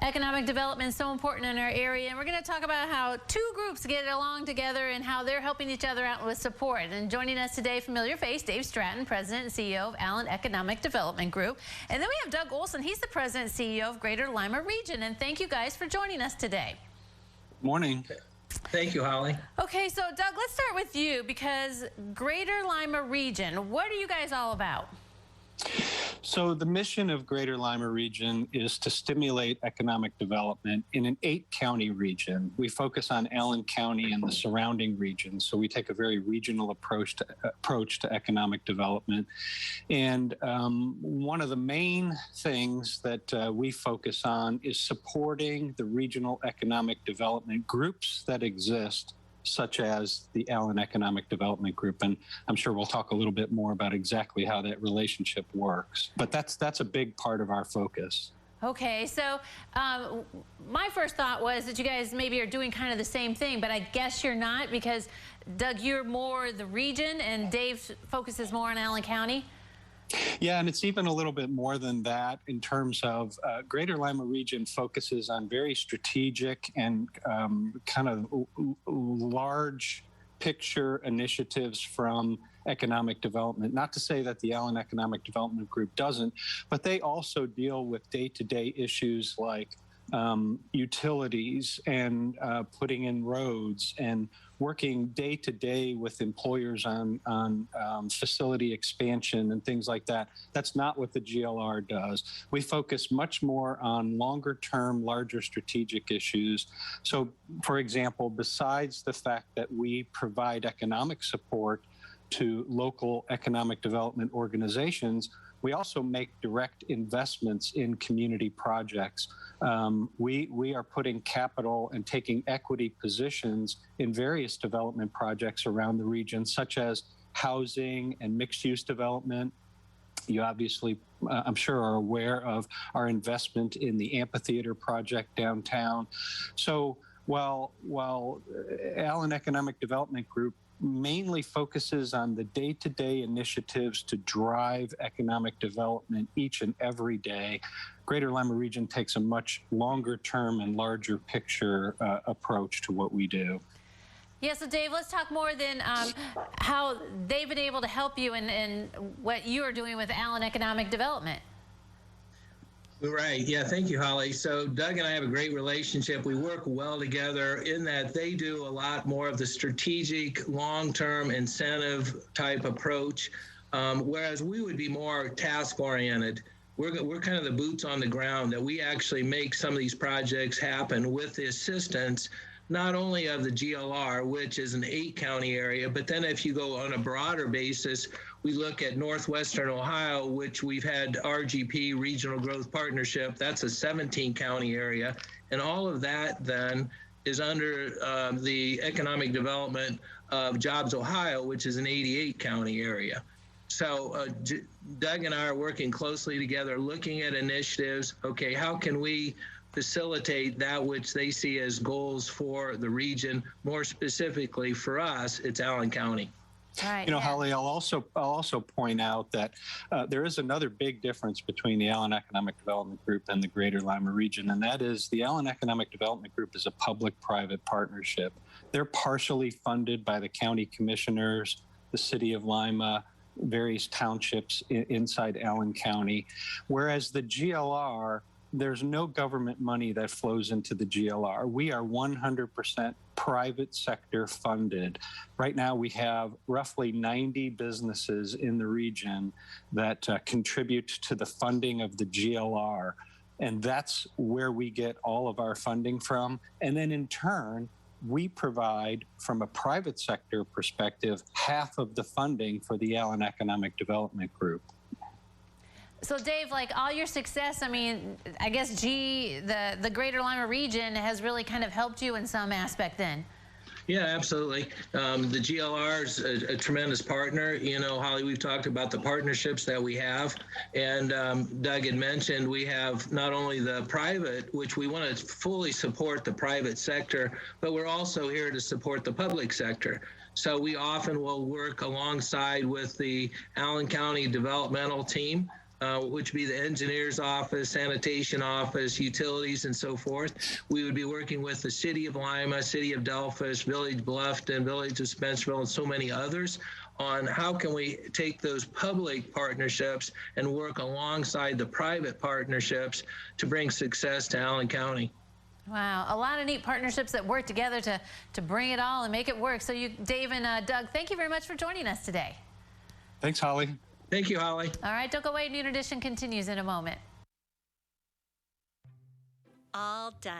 Economic development is so important in our area, and we're going to talk about how two groups get along together and how they're helping each other out with support. And joining us today, familiar face, Dave Stratton, President and CEO of Allen Economic Development Group. And then we have Doug Olson. He's the President and CEO of Greater Lima Region. And thank you guys for joining us today. Morning. Thank you, Holly. Okay, so Doug, let's start with you, because Greater Lima Region, what are you guys all about? So the mission of Greater Lima Region is to stimulate economic development in an 8-county region. We focus on Allen County and the surrounding regions, so we take a very regional approach to economic development. And one of the main things that we focus on is supporting the regional economic development groups that exist, such as the Allen Economic Development Group. And I'm sure we'll talk a little bit more about exactly how that relationship works. But that's a big part of our focus. Okay, so my first thought was that you guys maybe are doing kind of the same thing, but I guess you're not, because Doug, you're more the region and Dave focuses more on Allen County. Yeah, and it's even a little bit more than that in terms of Greater Lima Region focuses on very strategic and kind of large picture initiatives from economic development. Not to say that the Allen Economic Development Group doesn't, but they also deal with day-to-day issues like utilities and putting in roads and working day to day with employers on facility expansion and things like that. That's not what the GLR does. We focus much more on longer term, larger strategic issues. So, for example, besides the fact that we provide economic support to local economic development organizations, we also make direct investments in community projects. We are putting capital and taking equity positions in various development projects around the region, such as housing and mixed-use development. You obviously, I'm sure, are aware of our investment in the amphitheater project downtown. So while Allen Economic Development Group mainly focuses on the day-to-day initiatives to drive economic development each and every day, Greater Lima Region takes a much longer term and larger picture approach to what we do. Yeah, so Dave, let's talk more then how they've been able to help you and what you are doing with Allen Economic Development. Right. Yeah. Thank you, Holly. So Doug and I have a great relationship. We work well together in that they do a lot more of the strategic, long-term incentive type approach, whereas we would be more task-oriented. We're kind of the boots on the ground, that we actually make some of these projects happen with the assistance not only of the GLR, which is an 8-county area, but then if you go on a broader basis, we look at northwestern Ohio, which we've had RGP, Regional Growth Partnership. That's a 17-county area. And all of that then is under the economic development of Jobs Ohio, which is an 88-county area. So Doug and I are working closely together, looking at initiatives. Okay, how can we facilitate that which they see as goals for the region? More specifically for us, it's Allen County. Right, you know, yeah. Holly, I'll also point out that there is another big difference between the Allen Economic Development Group and the Greater Lima Region, and that is the Allen Economic Development Group is a public-private partnership. They're partially funded by the county commissioners, the city of Lima, various townships inside Allen County, whereas the GLR, there's no government money that flows into the GLR. We are 100% private sector funded. Right now, we have roughly 90 businesses in the region that contribute to the funding of the GLR. And that's where we get all of our funding from. And then in turn, we provide, from a private sector perspective, half of the funding for the Allen Economic Development Group. So Dave, like all your success, I mean, I guess the Greater Lima Region has really kind of helped you in some aspect then. Yeah, absolutely. The GLR is a tremendous partner. You know, Holly, we've talked about the partnerships that we have. And Doug had mentioned we have not only the private, which we want to fully support the private sector, but we're also here to support the public sector. So we often will work alongside with the Allen County developmental team which would be the engineer's office, sanitation office, utilities, and so forth. We would be working with the City of Lima, City of Delphus, Village Bluffton, Village of Spencerville, and so many others on how can we take those public partnerships and work alongside the private partnerships to bring success to Allen County. Wow, a lot of neat partnerships that work together to bring it all and make it work. So you, Dave and Doug, thank you very much for joining us today. Thanks, Holly. Thank you, Holly. All right, don't go away. Noon Edition continues in a moment. All done.